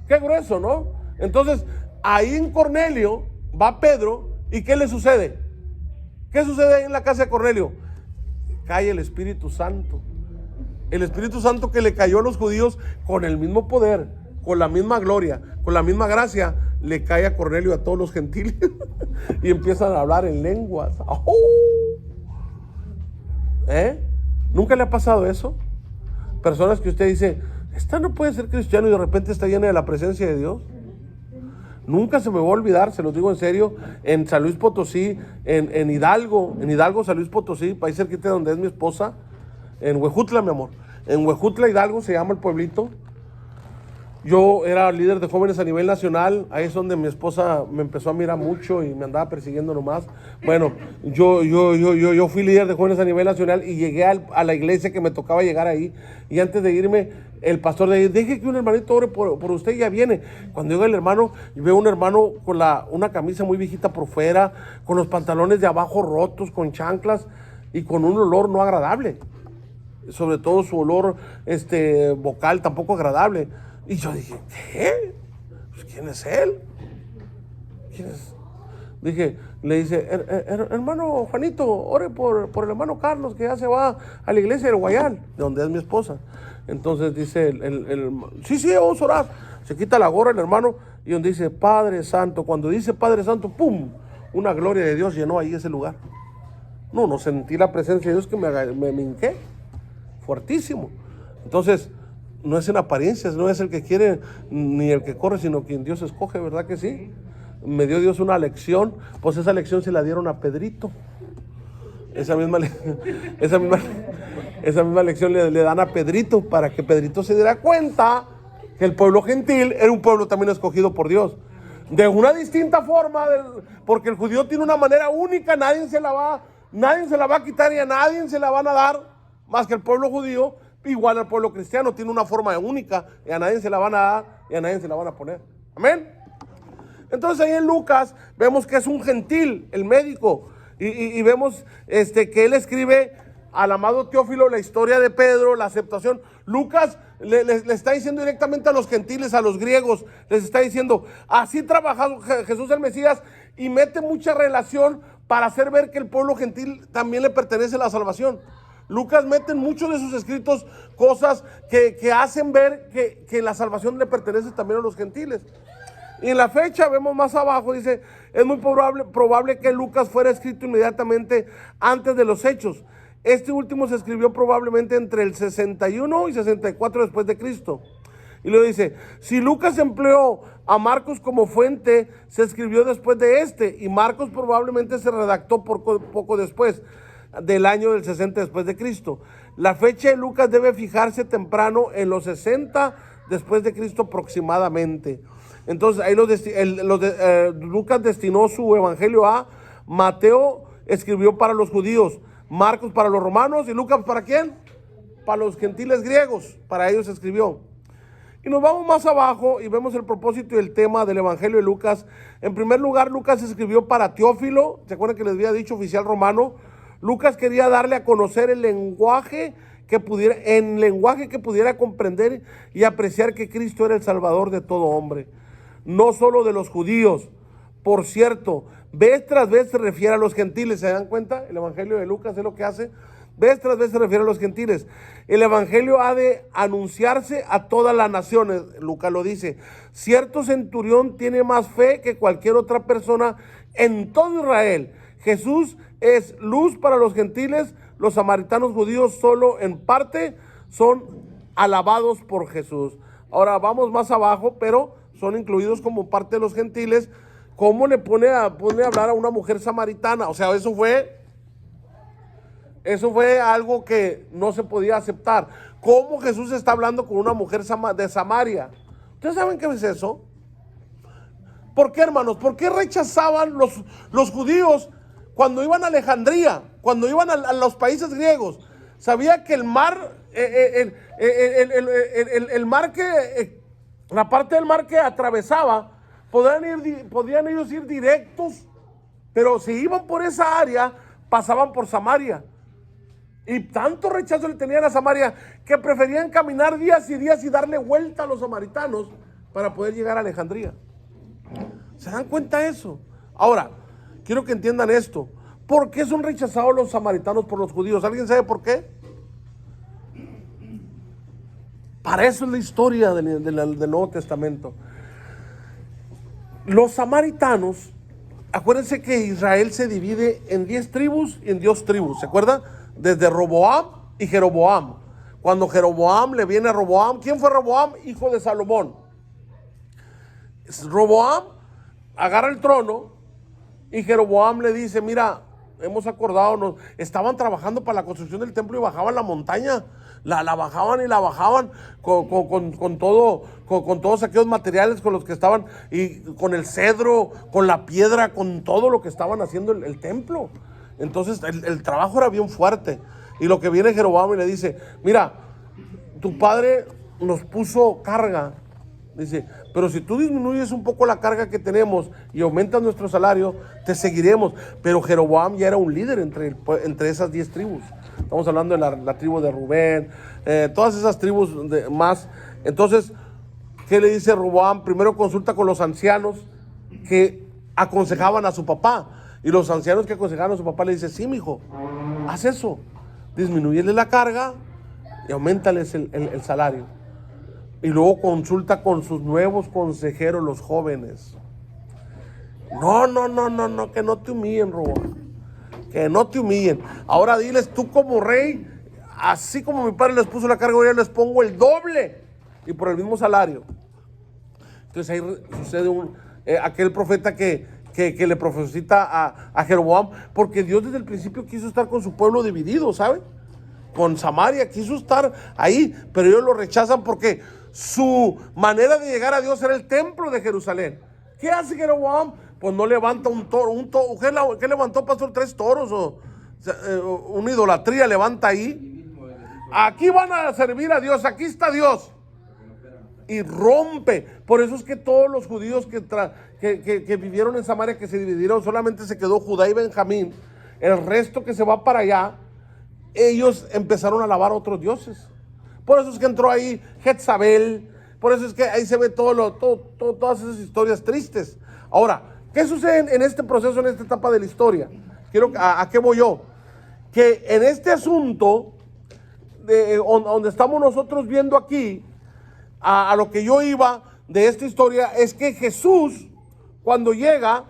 Qué grueso, ¿no? Entonces, ahí en Cornelio va Pedro, ¿y qué le sucede? ¿Qué sucede ahí en la casa de Cornelio? Cae el Espíritu Santo. El Espíritu Santo que le cayó a los judíos con el mismo poder, con la misma gloria, con la misma gracia, le cae a Cornelio y a todos los gentiles y empiezan a hablar en lenguas. ¡Oh! ¿Nunca le ha pasado eso? Personas que usted dice, esta no puede ser cristiano, y de repente está llena de la presencia de Dios. Nunca se me va a olvidar, se los digo en serio, en San Luis Potosí, en Hidalgo, San Luis Potosí, país cerquita de donde es mi esposa, en Huejutla, mi amor. En Huejutla, Hidalgo, se llama el pueblito. Yo era líder de jóvenes a nivel nacional. Ahí es donde mi esposa me empezó a mirar mucho y me andaba persiguiendo nomás. Bueno, yo fui líder de jóvenes a nivel nacional y llegué a la iglesia que me tocaba llegar ahí. Y antes de irme, el pastor de ahí, deje que un hermanito ore por usted, ya viene. Cuando llega el hermano, veo un hermano con una camisa muy viejita por fuera, con los pantalones de abajo rotos, con chanclas y con un olor no agradable. Sobre todo su olor vocal tampoco agradable. Y yo dije, ¿qué? Pues, ¿quién es él? ¿Quién es? Le dice, hermano Juanito, ore por el hermano Carlos, que ya se va a la iglesia del Guayal, de donde es mi esposa. Entonces dice, sí, vamos a orar. Se quita la gorra el hermano y donde dice, Padre Santo, cuando dice Padre Santo, ¡pum! Una gloria de Dios llenó ahí ese lugar. No sentí la presencia de Dios que me hinqué, fuertísimo. Entonces, no es en apariencias, no es el que quiere ni el que corre, sino quien Dios escoge, ¿verdad que sí? Me dio Dios una lección, pues esa lección se la dieron a Pedrito. Esa misma lección le dan a Pedrito, para que Pedrito se diera cuenta que el pueblo gentil era un pueblo también escogido por Dios. De una distinta forma, porque el judío tiene una manera única, nadie se la va a quitar y a nadie se la van a dar, más que el pueblo judío. Igual al pueblo cristiano tiene una forma única y a nadie se la van a dar y a nadie se la van a poner. Amén. Entonces ahí en Lucas vemos que es un gentil, el médico, y vemos que él escribe al amado Teófilo la historia de Pedro, la aceptación. Lucas le está diciendo directamente a los gentiles, a los griegos, les está diciendo, así trabajó Jesús el Mesías, y mete mucha relación para hacer ver que el pueblo gentil también le pertenece la salvación. Lucas mete en muchos de sus escritos cosas que hacen ver que la salvación le pertenece también a los gentiles. Y en la fecha vemos más abajo, dice, es muy probable que Lucas fuera escrito inmediatamente antes de los Hechos. Este último se escribió probablemente entre el 61 y 64 después de Cristo. Y luego dice, si Lucas empleó a Marcos como fuente, se escribió después de este, y Marcos probablemente se redactó poco después del año del 60 después de Cristo. La fecha de Lucas debe fijarse temprano en los 60 después de Cristo aproximadamente. Entonces ahí Lucas destinó su evangelio a Mateo, escribió para los judíos, Marcos para los romanos, y Lucas ¿para quién? Para los gentiles griegos, para ellos escribió. Y nos vamos más abajo y vemos el propósito y el tema del evangelio de Lucas. En primer lugar, Lucas escribió para Teófilo, ¿se acuerdan que les había dicho oficial romano? Lucas quería darle a conocer el lenguaje que pudiera comprender y apreciar que Cristo era el Salvador de todo hombre, no solo de los judíos. Por cierto, vez tras vez se refiere a los gentiles. ¿Se dan cuenta? El evangelio de Lucas es lo que hace. Vez tras vez se refiere a los gentiles. El evangelio ha de anunciarse a todas las naciones. Lucas lo dice. Cierto centurión tiene más fe que cualquier otra persona en todo Israel. Jesús es luz para los gentiles. Los samaritanos judíos solo en parte son alabados por Jesús. Ahora vamos más abajo, pero son incluidos como parte de los gentiles. ¿Cómo le pone a hablar a una mujer samaritana? O sea, eso fue algo que no se podía aceptar. ¿Cómo Jesús está hablando con una mujer de Samaria? ¿Ustedes saben qué es eso? ¿Por qué, hermanos? ¿Por qué rechazaban los judíos cuando iban a Alejandría, cuando iban a los países griegos? Sabía que el mar, la parte del mar que atravesaba, podían ellos ir directos, pero si iban por esa área, pasaban por Samaria. Y tanto rechazo le tenían a Samaria que preferían caminar días y días y darle vuelta a los samaritanos para poder llegar a Alejandría. ¿Se dan cuenta de eso? Ahora, quiero que entiendan esto. ¿Por qué son rechazados los samaritanos por los judíos? ¿Alguien sabe por qué? Para eso es la historia del Nuevo Testamento. Los samaritanos, acuérdense que Israel se divide en 10 tribus y en 2 tribus, ¿se acuerdan? Desde Roboam y Jeroboam. Cuando Jeroboam le viene a Roboam, ¿quién fue Roboam? Hijo de Salomón. Roboam agarra el trono y Jeroboam le dice, mira, hemos acordado, estaban trabajando para la construcción del templo y bajaban la montaña, la bajaban y la bajaban con todos aquellos materiales con los que estaban, y con el cedro, con la piedra, con todo lo que estaban haciendo el templo. Entonces el trabajo era bien fuerte. Y lo que viene Jeroboam y le dice, mira, tu padre nos puso carga. Dice, pero si tú disminuyes un poco la carga que tenemos y aumentas nuestro salario, te seguiremos. Pero Jeroboam ya era un líder entre esas 10 tribus. Estamos hablando de la tribu de Rubén, todas esas tribus más. Entonces, ¿qué le dice Roboam? Primero consulta con los ancianos que aconsejaban a su papá. Y los ancianos que aconsejaban a su papá le dicen, sí, mijo, haz eso. Disminúyele la carga y aumentales el salario. Y luego consulta con sus nuevos consejeros, los jóvenes. No, que no te humillen, Roboam. Que no te humillen. Ahora diles, tú como rey, así como mi padre les puso la carga, yo les pongo el doble y por el mismo salario. Entonces ahí sucede aquel profeta que le profetiza a Jeroboam, porque Dios desde el principio quiso estar con su pueblo dividido, ¿sabe? Con Samaria, quiso estar ahí, pero ellos lo rechazan porque su manera de llegar a Dios era el templo de Jerusalén. ¿Qué hace Jeroboam? Pues no levanta un toro. ¿Qué levantó, pastor? 3 toros o una idolatría levanta ahí. Aquí van a servir a Dios, aquí está Dios. Y rompe. Por eso es que todos los judíos que vivieron en Samaria, que se dividieron, solamente se quedó Judá y Benjamín. El resto que se va para allá, ellos empezaron a alabar a otros dioses. Por eso es que entró ahí Jezabel, por eso es que ahí se ve todas esas historias tristes. Ahora, ¿qué sucede en este proceso, en esta etapa de la historia? ¿A qué voy yo? Que en este asunto, donde estamos nosotros viendo aquí, a lo que yo iba de esta historia, es que Jesús, cuando llega,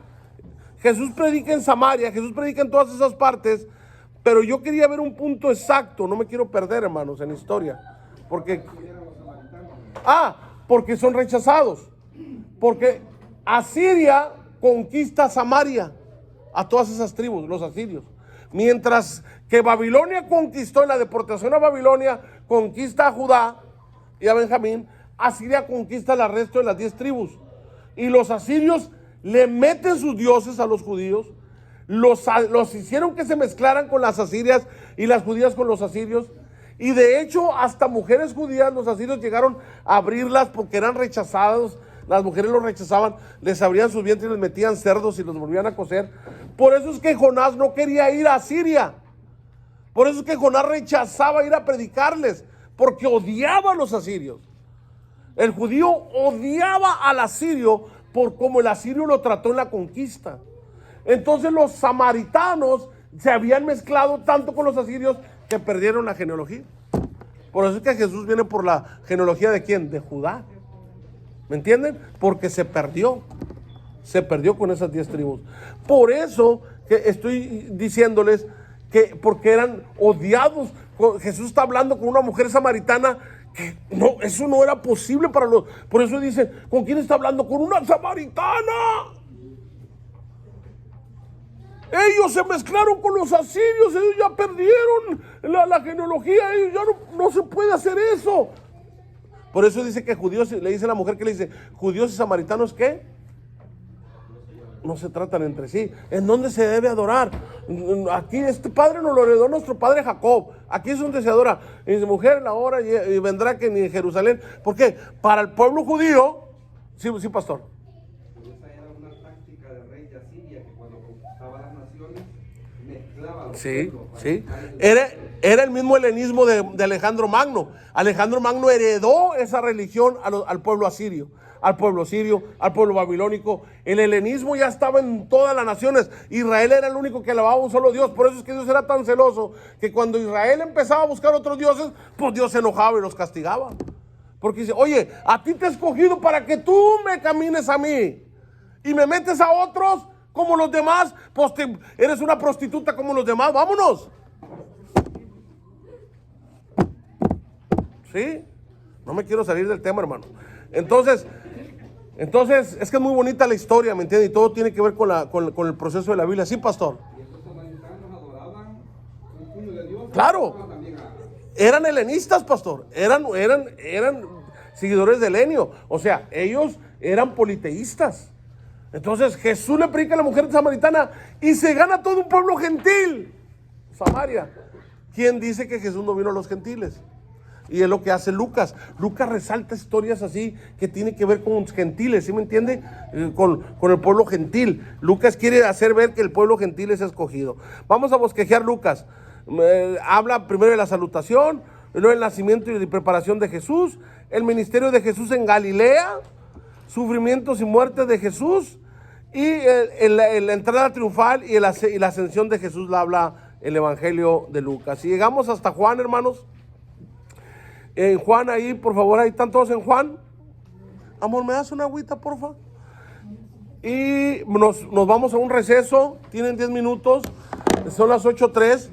Jesús predica en Samaria, Jesús predica en todas esas partes, pero yo quería ver un punto exacto, no me quiero perder, hermanos, en la historia, porque son rechazados, porque Asiria conquista Samaria, a todas esas tribus, los asirios, mientras que Babilonia conquistó, en la deportación a Babilonia, conquista a Judá y a Benjamín, Asiria conquista al resto de las 10 tribus, y los asirios le meten sus dioses a los judíos, los hicieron que se mezclaran con las asirias y las judías con los asirios, y de hecho hasta mujeres judías los asirios llegaron a abrirlas porque eran rechazados. Las mujeres los rechazaban, les abrían sus vientres y les metían cerdos y los volvían a cocer. Por eso es que Jonás no quería ir a Asiria, por eso es que Jonás rechazaba ir a predicarles, porque odiaba a los asirios. El judío odiaba al asirio por cómo el asirio lo trató en la conquista. Entonces los samaritanos se habían mezclado tanto con los asirios que perdieron la genealogía. Por eso es que Jesús viene por la genealogía ¿de quién? De Judá. ¿Me entienden? Porque se perdió con esas 10 tribus. Por eso que estoy diciéndoles que porque eran odiados. Jesús está hablando con una mujer samaritana que no, eso no era posible para los. Por eso dicen, ¿con quién está hablando? Con una samaritana. Ellos se mezclaron con los asirios, ellos ya perdieron la genealogía, ellos ya no se puede hacer eso. Por eso dice que judíos, le dice a la mujer que le dice, judíos y samaritanos, ¿qué? No se tratan entre sí. ¿En dónde se debe adorar? Aquí este padre nos lo heredó nuestro padre Jacob. Aquí es donde se adora. Y dice, mujer, la hora y vendrá que ni en Jerusalén. ¿Por qué? Para el pueblo judío, sí, pastor. Esa era una táctica del rey de Asiria, que cuando conquistaba las naciones, mezclaba los Sí, pueblos, sí. Era el mismo helenismo de Alejandro Magno. Alejandro Magno heredó esa religión al pueblo asirio, al pueblo babilónico. El helenismo ya estaba en todas las naciones. Israel era el único que alababa a un solo Dios. Por eso es que Dios era tan celoso que cuando Israel empezaba a buscar otros dioses, pues Dios se enojaba y los castigaba. Porque dice, oye, a ti te he escogido para que tú me camines a mí y me metes a otros como los demás, pues eres una prostituta como los demás, vámonos. ¿Sí? No me quiero salir del tema, hermano. Entonces, es que es muy bonita la historia, ¿me entiendes? Y todo tiene que ver con el proceso de la Biblia. ¿Sí, pastor? Y estos samaritanos adoraban un puño de Dios. Claro. Eran helenistas, pastor. Eran seguidores de Helenio. O sea, ellos eran politeístas. Entonces Jesús le predica a la mujer samaritana y se gana todo un pueblo gentil. Samaria. ¿Quién dice que Jesús no vino a los gentiles? Y es lo que hace Lucas. Lucas resalta historias así que tiene que ver con los gentiles, ¿sí me entiende? Con el pueblo gentil. Lucas quiere hacer ver que el pueblo gentil es escogido. Vamos a bosquejar Lucas. Habla primero de la salutación, luego el nacimiento y preparación de Jesús, el ministerio de Jesús en Galilea, sufrimientos y muertes de Jesús, y la entrada triunfal y la ascensión de Jesús la habla el Evangelio de Lucas. Y llegamos hasta Juan, hermanos. En Juan ahí, por favor, ahí están todos en Juan. Amor, ¿me das una agüita, porfa? Y nos vamos a un receso. Tienen 10 minutos. Son las 8:03.